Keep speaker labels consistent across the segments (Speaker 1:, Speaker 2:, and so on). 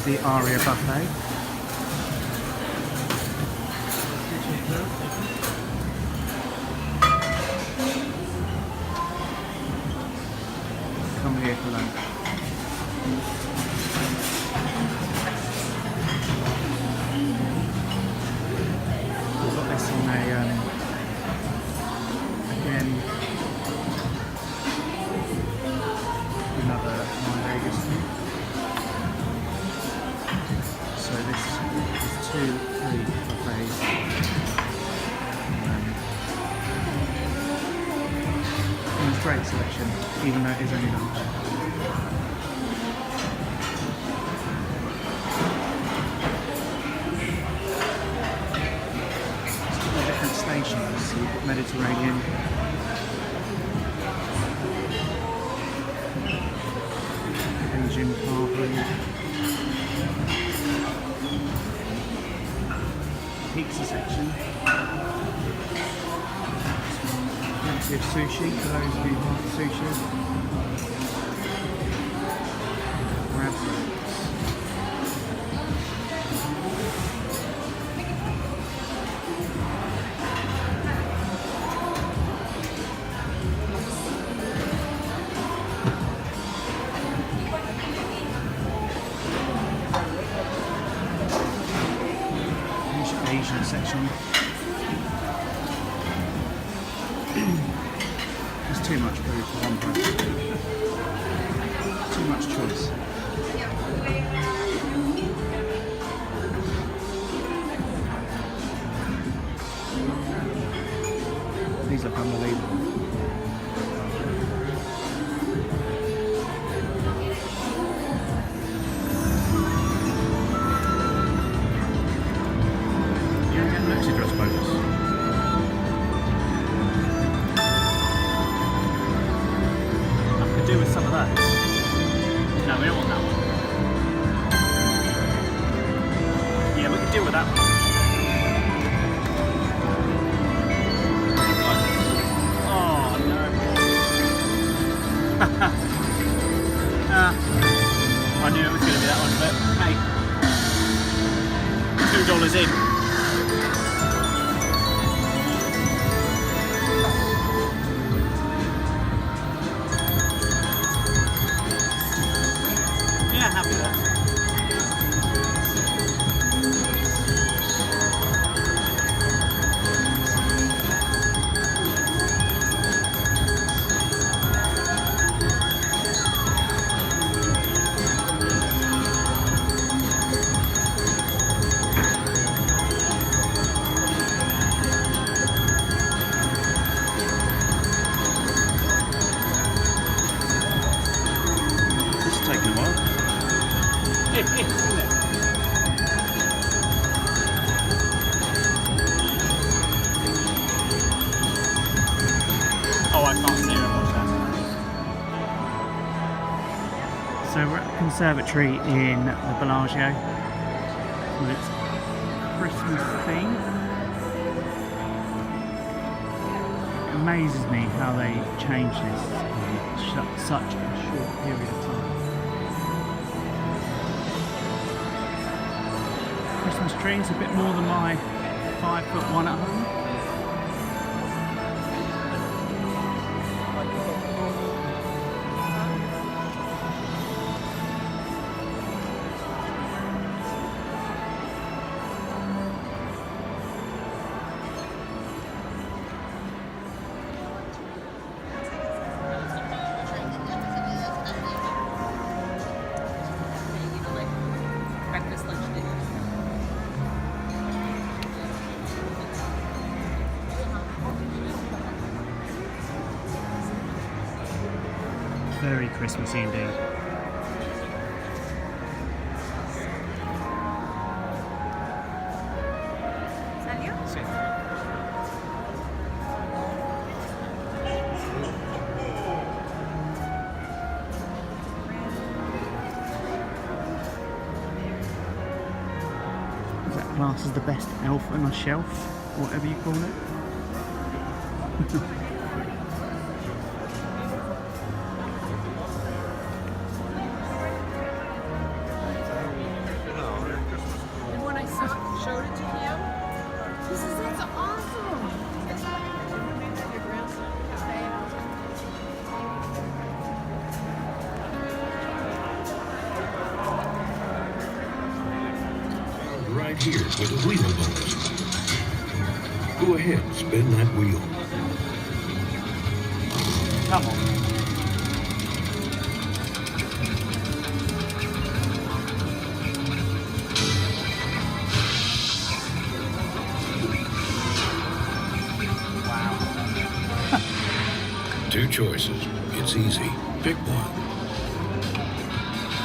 Speaker 1: the Aria buffet. Come here for lunch. I've got this on again, another My Vegas thing. So this is 2-3 buffets. And it's great selection, even though it is only lunch. Different stations, so you've got Mediterranean, Asian carvery, pizza section, plenty of sushi for those who like sushi, crab floats. Asian section. There's too much food for one person. Too much choice. These look unbelievable. Do with some of those. No, we don't want that one. Yeah, we could do with that one. Oh no. I knew it was going to be that one, but hey, $2 in. Yeah, happy with that. This is taking a while. Isn't it? Oh, I can't see it. What's that? So we're at the conservatory in the Bellagio with its Christmas theme. It amazes me how they changed this in such a short period of time. Christmas tree is a bit more than my 5'1" at home.
Speaker 2: Breakfast, lunch, dinner.
Speaker 1: Very Christmassy indeed.
Speaker 2: Salut?
Speaker 1: Is that classed as the best elf on a shelf, or whatever you call it?
Speaker 3: right here with a wheel bonus. Go ahead, spin that wheel.
Speaker 1: Come on.
Speaker 3: Two choices. It's easy. Pick one.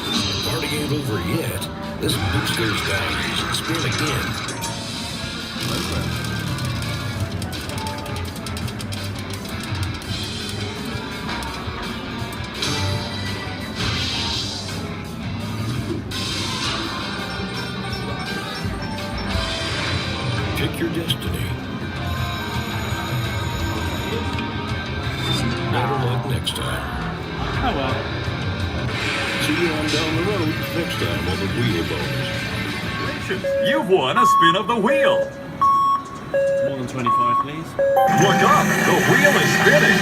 Speaker 3: The party ain't over yet. Let's boost those values and spin again. Pick your destiny. Better luck next time.
Speaker 1: Oh well.
Speaker 3: See you on down the road next time on the wheel bonus.
Speaker 4: Congratulations! You've won a spin of the wheel!
Speaker 1: More than 25, please.
Speaker 4: Look up! The wheel is spinning!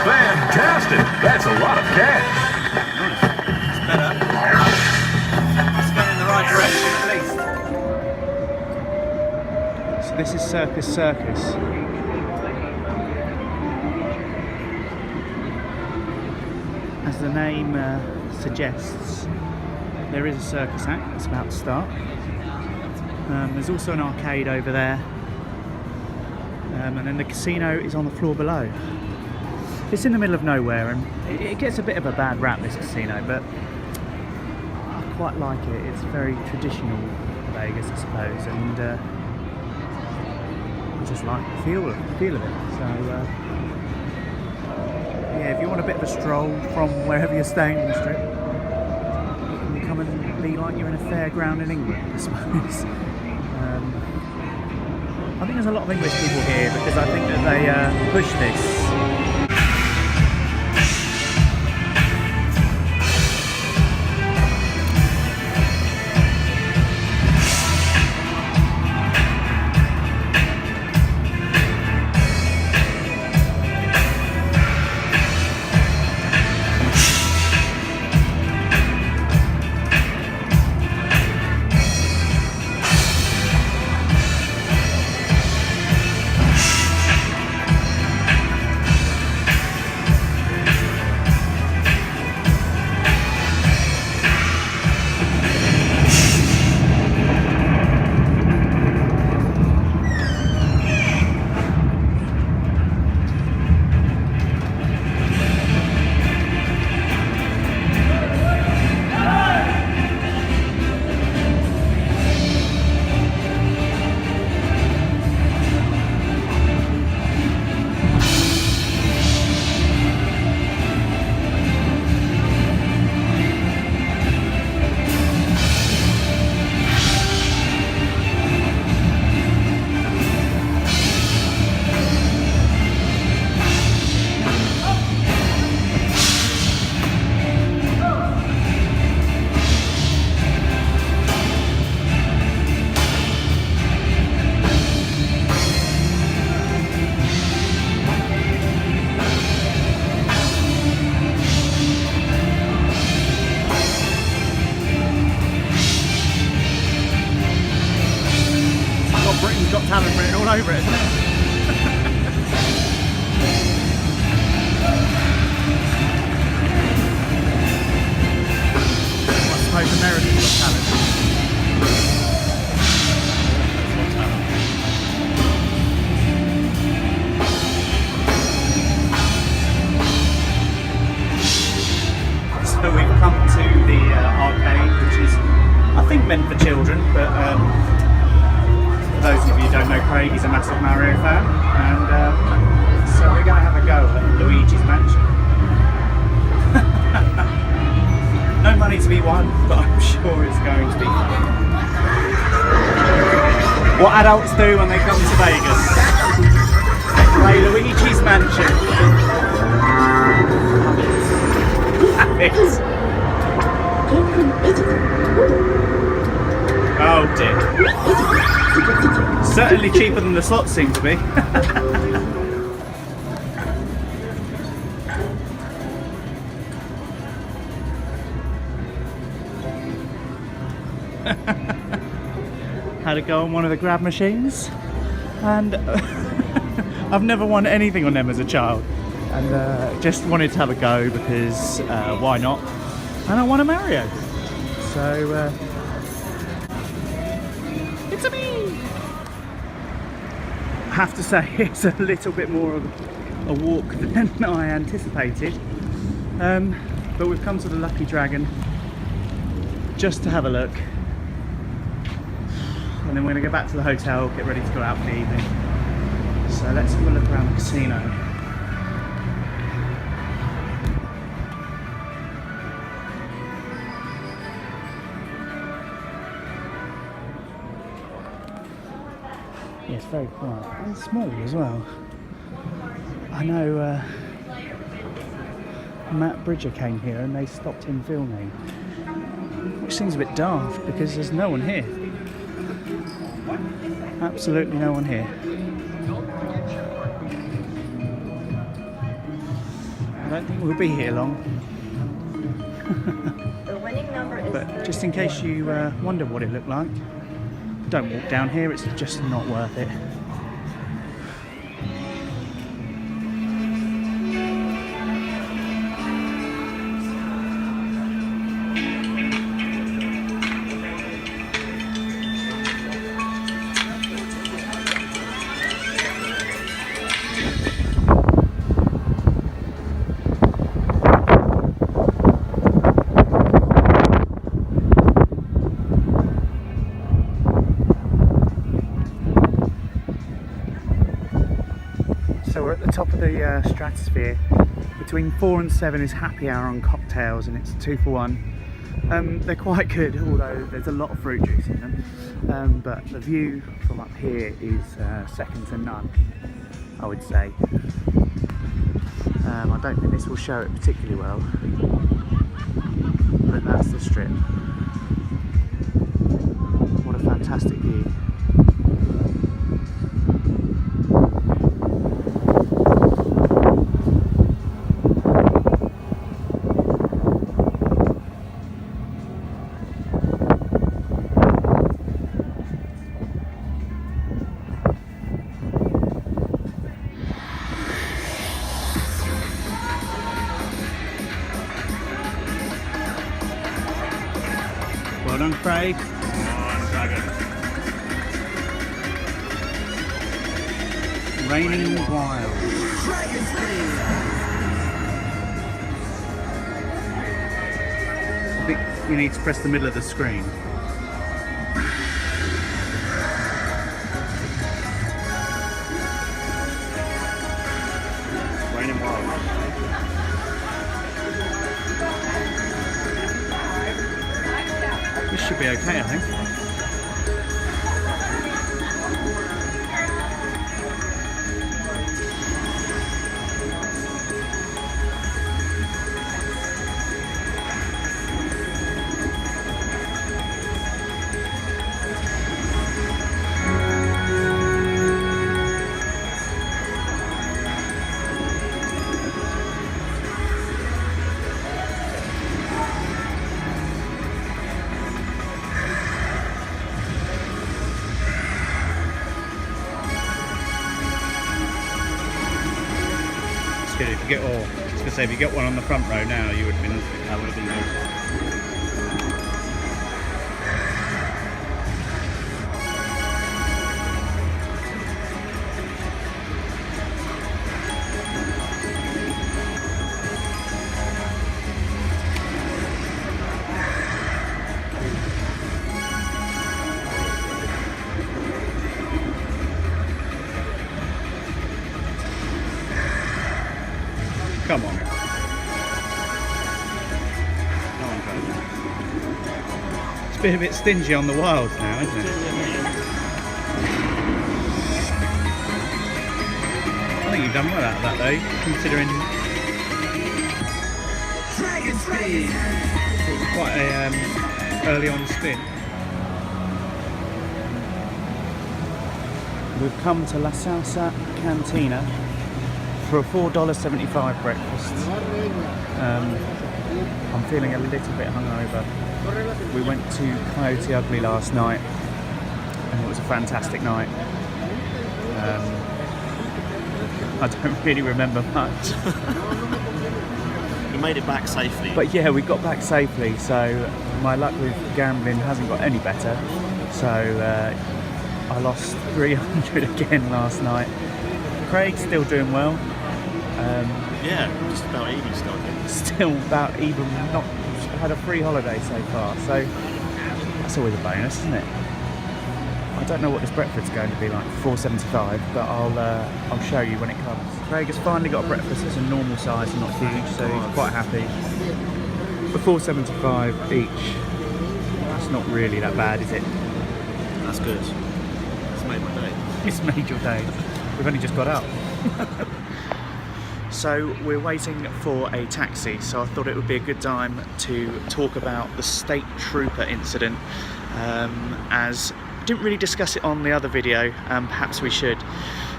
Speaker 4: Fantastic! That's a lot of cash!
Speaker 1: It's better. It's going in the right direction, at least. So this is Circus Circus. As the name suggests, there is a circus act that's about to start. There's also an arcade over there. And then the casino is on the floor below. It's in the middle of nowhere, and it gets a bit of a bad rap, this casino, but I quite like it. It's very traditional Vegas, I suppose, and I just like the feel of it. So yeah, if you want a bit of a stroll from wherever you're staying on the strip, you can come and be like you're in a fairground in England, I suppose. I think there's a lot of English people here because I think that they push this. Britain's Got Talent written all over it, isn't it? I suppose America's Got Talent. So we've come to the arcade, which is, I think, meant for children, but for those of you who don't know Craig, he's a massive Mario fan, and so we're going to have a go at Luigi's Mansion. No money to be won, but I'm sure it's going to be fun. What adults do when they come to Vegas. Play Luigi's Mansion. Oh dear. Certainly cheaper than the slots seem to be. had a go on one of the grab machines, and I've never won anything on them as a child, and just wanted to have a go because why not? And I won a Mario. So it's a me. I have to say it's a little bit more of a walk than I anticipated, but we've come to the Lucky Dragon just to have a look, and then we're going to go back to the hotel, get ready to go out for the evening. So let's have a look around the casino. Yeah, it's very quiet and small as well. I know Matt Bridger came here and they stopped him filming, which seems a bit daft because there's no one here. Absolutely no one here. I don't think we'll be here long.
Speaker 2: The winning number is
Speaker 1: But just in case you wonder what it looked like, don't walk down here, it's just not worth it. So we're at the top of the stratosphere. Between 4 and 7 is happy hour on cocktails, and it's 2 for 1. They're quite good, although there's a lot of fruit juice in them. But the view from up here is second to none, I would say. I don't think this will show it particularly well, but that's the strip. What a fantastic view. Well done, Craig. Raining Wild. I think you need to press the middle of the screen. Raining Wild. This should be okay, I think. Good. If you get, I was gonna say, if you get one on the front row now, you would have been. That would have been good. Come on. No one goes there. It's been a bit stingy on the wilds now, isn't it? I think you've done well out of that though, considering it was quite a early on spin. We've come to La Salsa Cantina for a $4.75 breakfast. I'm feeling a little bit hungover. We went to Coyote Ugly last night and it was a fantastic night. I don't really remember much.
Speaker 5: We made it back safely.
Speaker 1: But yeah, we got back safely, so my luck with gambling hasn't got any better. So I lost 300 again last night. Craig's still doing well.
Speaker 5: Yeah, just about even still, I think.
Speaker 1: Still about even, not had a free holiday so far, so that's always a bonus, isn't it? I don't know what this Bretford's going to be like, $4.75, but I'll show you when it comes. Craig has finally got a breakfast that's a normal size and not huge, so he's quite happy. For $4.75 each, that's not really that bad, is it?
Speaker 5: That's good. It's made my day.
Speaker 1: It's made your day. We've only just got up. So we're waiting for a taxi, so I thought it would be a good time to talk about the State Trooper incident, as I didn't really discuss it on the other video, perhaps we should.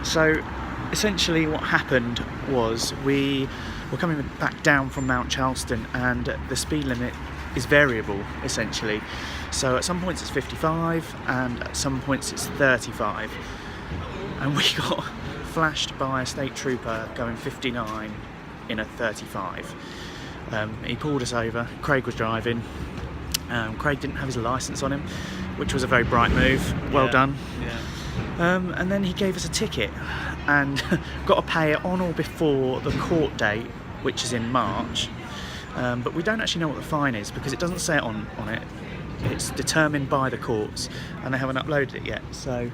Speaker 1: So essentially what happened was we were coming back down from Mount Charleston, and the speed limit is variable essentially. So at some points it's 55 and at some points it's 35, and we got flashed by a state trooper going 59 in a 35. He pulled us over. Craig was driving. Craig didn't have his license on him, which was a very bright move. Well done.
Speaker 5: Yeah.
Speaker 1: And then he gave us a ticket and got to pay it on or before the court date, which is in March. But we don't actually know what the fine is because it doesn't say it on it. It's determined by the courts, and they haven't uploaded it yet. So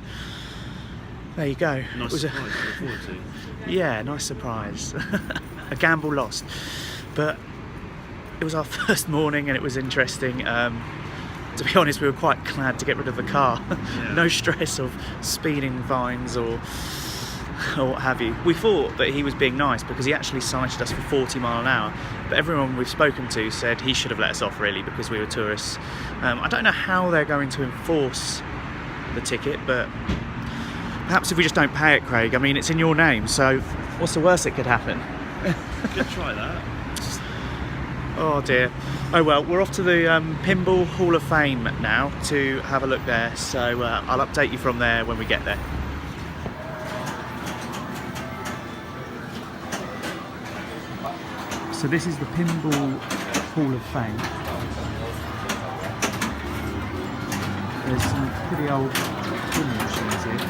Speaker 1: there you go.
Speaker 5: Nice
Speaker 1: It was
Speaker 5: surprise to look forward to.
Speaker 1: yeah, nice surprise. A gamble lost, but it was our first morning and it was interesting. To be honest, we were quite glad to get rid of the car.
Speaker 5: Yeah.
Speaker 1: No stress of speeding fines or what have you. We thought that he was being nice because he actually cited us for 40 mile an hour, but everyone we've spoken to said he should have let us off really because we were tourists. I don't know how they're going to enforce the ticket, but perhaps if we just don't pay it, Craig. I mean, it's in your name, so what's the worst that could happen?
Speaker 5: Good try that.
Speaker 1: Oh dear. Oh well, we're off to the Pinball Hall of Fame now to have a look there, so I'll update you from there when we get there. So this is the Pinball Hall of Fame. There's some pretty old pinball machines here.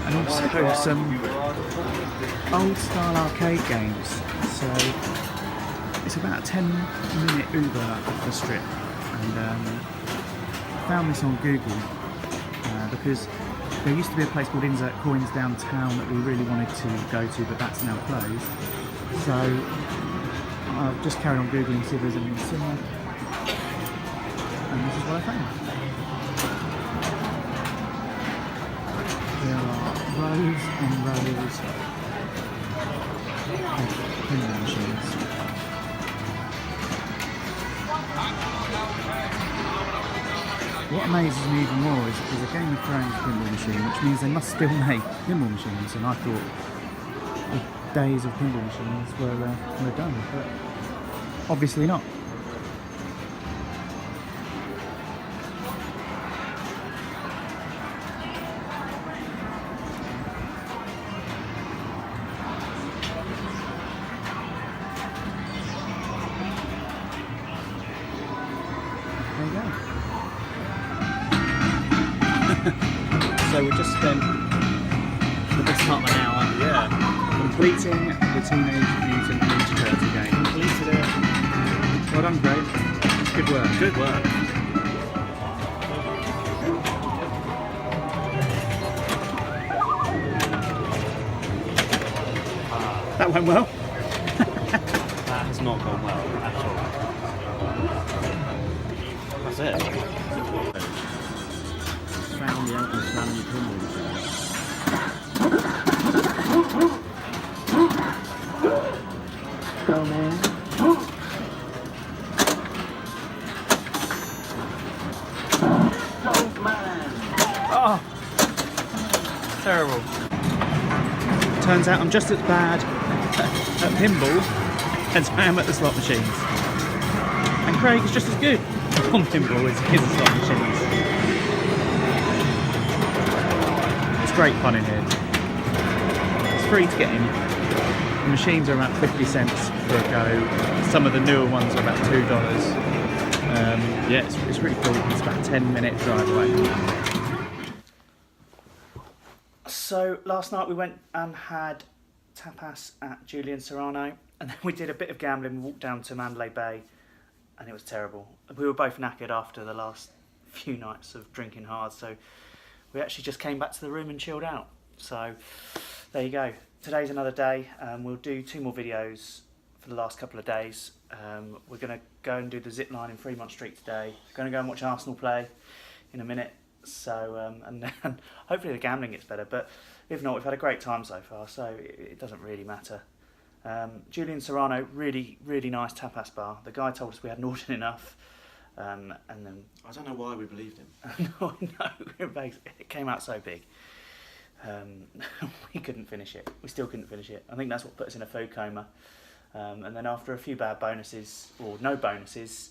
Speaker 1: And also some old style arcade games. So it's about a 10-minute Uber off the strip. And I found this on Google because there used to be a place called Insert Coins downtown that we really wanted to go to, but that's now closed. So I've just carried on Googling to see if there's anything similar. And this is what I found. There are rows and rows of pinball machines. What amazes me even more is a Game of Thrones pinball machine, which means they must still make pinball machines, and I thought the days of pinball machines were done, but obviously not. There you go. So we just spent the best part of an hour completing the Teenage Mutant Ninja Turtle game.
Speaker 5: Completed it.
Speaker 1: Well done, Craig. Good work.
Speaker 5: Good work.
Speaker 1: That went well.
Speaker 5: That has not gone well at all. That's it. Found the Uncle Sammy pinball
Speaker 1: Go man. Oh, terrible. Turns out I'm just as bad at pinball as I am at the slot machines. And Craig is just as good on pinball as he is at slot machines. great fun in here. It's free to get in. The machines are about 50 cents for a go. Some of the newer ones are about $2. Yeah, it's really cool. It's about a 10-minute drive away. So last night we went and had tapas at Julian Serrano, and then we did a bit of gambling. We walked down to Mandalay Bay, and it was terrible. We were both knackered after the last few nights of drinking hard, so we actually just came back to the room and chilled out. So there you go. Today's another day. We'll do 2 more videos for the last couple of days. We're going to go and do the zip line in Fremont Street today. We're going to go and watch Arsenal play in a minute. So and then hopefully the gambling gets better. But if not, we've had a great time so far, so it doesn't really matter. Julian Serrano, really, really nice tapas bar. The guy told us we hadn't ordered enough. And then
Speaker 5: I don't know why we believed him.
Speaker 1: no, it came out so big. We couldn't finish it. We still couldn't finish it. I think that's what put us in a food coma. And then after a few bad bonuses, or no bonuses,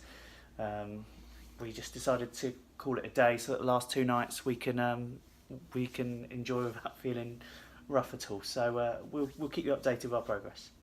Speaker 1: we just decided to call it a day, so that the last 2 nights we can enjoy without feeling rough at all. So we'll keep you updated with our progress.